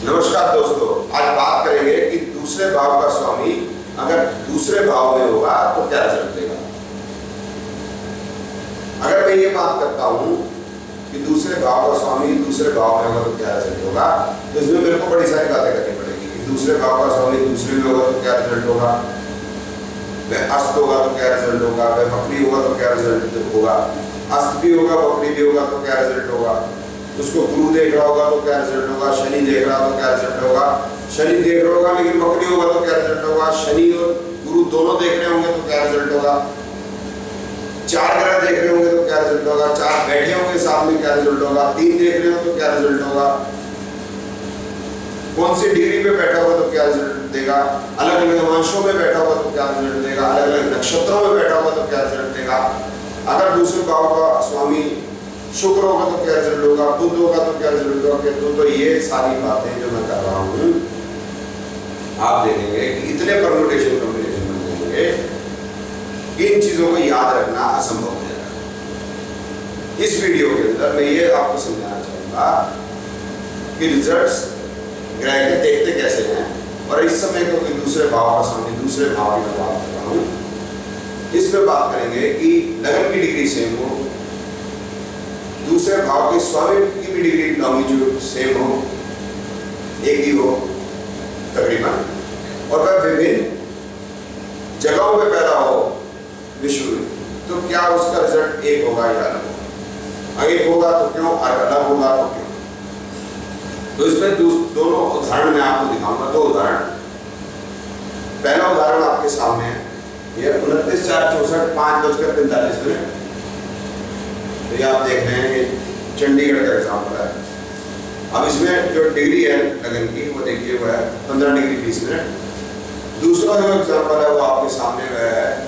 नमस्कार दोस्तों, आज बात करेंगे कि दूसरे भाव का स्वामी अगर दूसरे भाव में होगा तो क्या रिजल्ट देगा। अगर मैं ये बात करता हूं कि दूसरे भाव का स्वामी दूसरे भाव में होगा तो क्या रिजल्ट होगा, तो इसमें मेरे को बड़ी सारी बातें करनी पड़ेगी कि दूसरे भाव का स्वामी दूसरे में होगा तो क्या रिजल्ट होगा, वह अस्त होगा तो क्या रिजल्ट होगा, वह वक्री होगा तो क्या रिजल्ट होगा, अस्त भी होगा वक्री भी होगा तो क्या रिजल्ट होगा, उसको गुरु देख रहा होगा तो क्या रिजल्ट होगा, शनि देख रहा तो क्या रिजल्ट होगा, शनि देख रहा होगा लेकिन वक्री होगा तो क्या रिजल्ट होगा, शनि और गुरु दोनों देख रहे होंगे तो क्या रिजल्ट होगा, चार ग्रह देख रहे होंगे तो क्या रिजल्ट होगा, चार बैठे होंगे साथ में क्या रिजल्ट होगा, तीन देख रहे हो तो क्या रिजल्ट होगा, कौन सी डिग्री पे बैठा होगा तो क्या रिजल्ट देगा, अलग अलग वंशों में बैठा होगा तो क्या रिजल्ट देगा, अलग अलग नक्षत्रों में बैठा होगा तो क्या रिजल्ट देगा। अगर दूसरे भाव का स्वामी शुक्र होगा तो क्या रिजल्ट होगा, बुध होगा तो क्या रिजल्ट होगा, केतु। तो ये सारी बातें जो मैं कर रहा हूँ आप देखेंगे कि इतने परम्यूटेशन कॉम्बिनेशन बन जाएंगे कि इन चीजों को याद रखना असंभव हो जाएगा। इस वीडियो के अंदर मैं ये आपको समझाना चाहूंगा कि रिजल्ट्स ग्रह के देखते कैसे हैं, और इस समय को दूसरे भाव का स्वामी दूसरे भाव की मैं बात कर रहा हूँ, इस पे बात करेंगे कि लगन की डिग्री सेम हो, दूसरे भाव के स्वामी की भी डिग्री लॉन्गिट्यूड सेम हो, एक ही हो तकरीबन, और वह विभिन्न जगहों पे पैदा हो विश्व में, तो क्या उसका रिजल्ट एक होगा या अलग होगा, एक होगा तो क्यों और अलग होगा तो क्यों। तो इसमें दोनों उदाहरण मैं आपको दिखाऊंगा, दो उदाहरण। पहला उदाहरण आपके सामने है, ये 29/4/64 5:45। तो ये आप देख रहे हैं, ये चंडीगढ़ का एग्जाम्पल है। अब इसमें जो डिग्री है लगन की वो देखिए, वो है 15 डिग्री 20 मिनट। दूसरा जो एग्जाम्पल है वो आपके सामने वह है,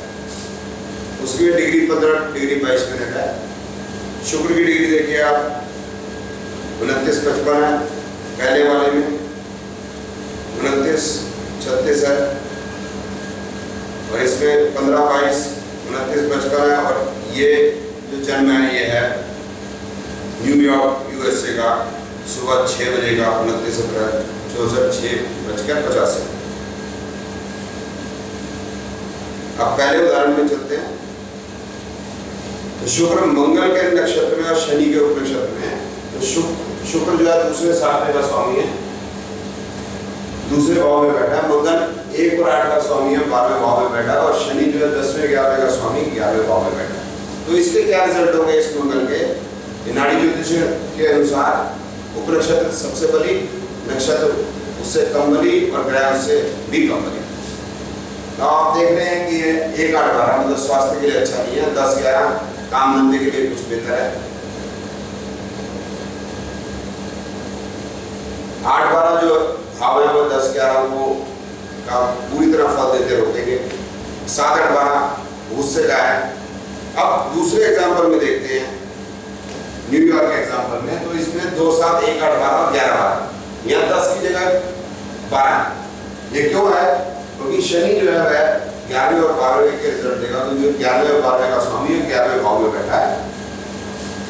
उसकी डिग्री 15 डिग्री 22 मिनट है। शुक्र की डिग्री देखिए आप 29/55 है पहले वाले में, 29/36 है, और इसमें 15/22 29/55 है। और ये जो जन्म है ये है न्यूयॉर्क यूएसए का, सुबह 6 बजे का 29 अप्रैल 64 6:50। अब पहले उदाहरण में चलते हैं। तो शुक्र मंगल के नक्षत्र में और शनि के उपनक्षत्र में। तो शुक्र जो है दूसरे 7वें का स्वामी है, दूसरे भाव में बैठा है। मंगल 1 और 8 का स्वामी है, 12वें भाव में बैठा है, और शनि जो है 10वें 11वें का स्वामी 11वें भाव में बैठा है। तो इसके क्या रिजल्ट होंगे इस मंगल के, नाड़ी ज्योतिष के अनुसार उपनक्षत्र सबसे बली, नक्षत्र उससे कम बली और ग्रह उससे भी कम बली। तो आप देख रहे हैं कि ये 1-8-12 मतलब स्वास्थ्य के लिए अच्छा नहीं है, 10-11 काम धंधे के लिए कुछ बेहतर है। 8-12 जो भाव है वो 10-11 को का पूरी तरह फल देते रोकेंगे। 7-8-12 उससे का है। अब दूसरे एग्जाम्पल में देखते हैं, न्यूयॉर्क के एग्जाम्पल में। तो इसमें 2-7-1-8-12 11-12, यहाँ 10 की जगह 12। ये क्यों है? क्योंकि शनि जो है वह 11वें और 12वें के रिजल्ट देगा। तो जो 11वें और 12वें का स्वामी है 11वें भाव में बैठा है।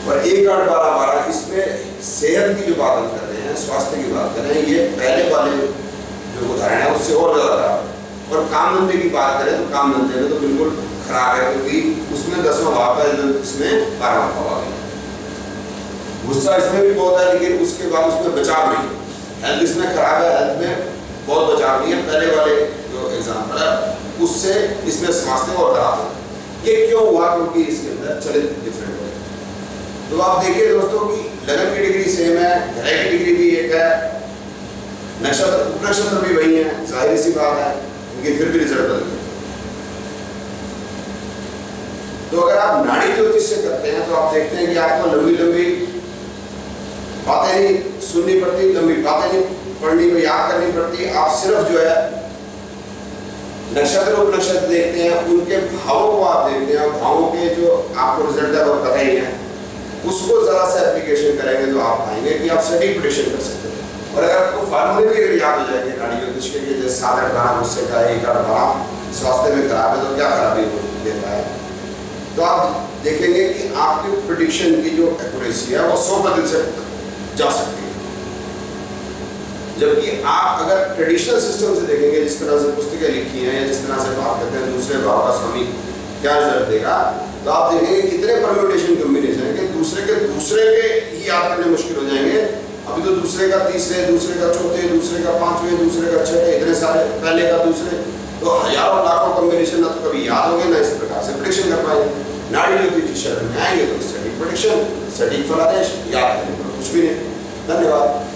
और 1-8-12-12 इसमें सेहत की जो बात हम कर रहे हैं, स्वास्थ्य की बात कर रहे हैं, ये पहले वाले जो उदाहरण है उससे और ज्यादा खराब। और काम धंधे की बात करें तो काम धंधे में तो बिल्कुल खराब है, क्योंकि उसमें 10वां भाव का, इसमें 12वां भाव आ गया। गुस्सा इसमें भी बहुत है, लेकिन उसके बाद उसमें बचाव नहीं। हेल्थ इसमें खराब है, हेल्थ में बहुत बचाव नहीं है। पहले वाले जो एग्जाम्पल है उससे इसमें स्वास्थ्य और खराब है। ये क्यों हुआ? क्योंकि इसके अंदर चलित डिफरेंट है। तो आप देखिए दोस्तों कि लगन की डिग्री सेम है, ग्रह की डिग्री भी एक है, नक्षत्र उपनक्षत्र भी वही है, जाहिर सी बात है, क्योंकि फिर भी रिजल्ट बदल गया। तो अगर आप नाड़ी ज्योतिष से करते हैं तो आप देखते हैं कि आपको लंबी लंबी बातें नहीं सुननी पड़ती, लंबी बातें नहीं पढ़नी को याद करनी पड़ती। आप सिर्फ जो है नक्षत्र उपनक्षत्र देखते हैं, उनके भावों को आप देखते हैं, भावों के जो आपको रिजल्ट है वो पता ही है, उसको जरा सा एप्लीकेशन करेंगे तो आप पाएंगे कि आप सटीक प्रेडिक्शन कर सकते हैं। और अगर आपको फार्मूले भी अगर याद हो जाएंगे नाड़ी ज्योतिष के, जैसे 7-8-12 गुस्से का, 1-8-12 स्वास्थ्य में खराब है तो क्या खराबी देता है, तो आप देखेंगे कि आपकी प्रेडिक्शन की जो एक्यूरेसी है वो 100% जा सकती है। जबकि आप अगर ट्रेडिशनल सिस्टम से देखेंगे, जिस तरह से पुस्तकें लिखी हैं या जिस तरह से बात करते हैं दूसरे भाव का स्वामी क्या रिजल्ट देगा, तो आप देखेंगे कितने परम्यूटेशन कॉम्बिनेशन है कि दूसरे के ही याद करने मुश्किल हो जाएंगे। अभी तो दूसरे का तीसरे, दूसरे का चौथे, दूसरे का पांचवें, दूसरे का छठे, इतने सारे, पहले का दूसरे, तो हजारों लाखों कॉम्बिनेशन ना तो कभी याद होंगे ना इस प्रकार से प्रेडिक्शन कर पाएंगे। नाड़ी ज्योतिष की शरण में आएंगे तो सटीक प्रेडिक्शन, सटीक फलादेश, याद करने पर कुछ भी नहीं। धन्यवाद।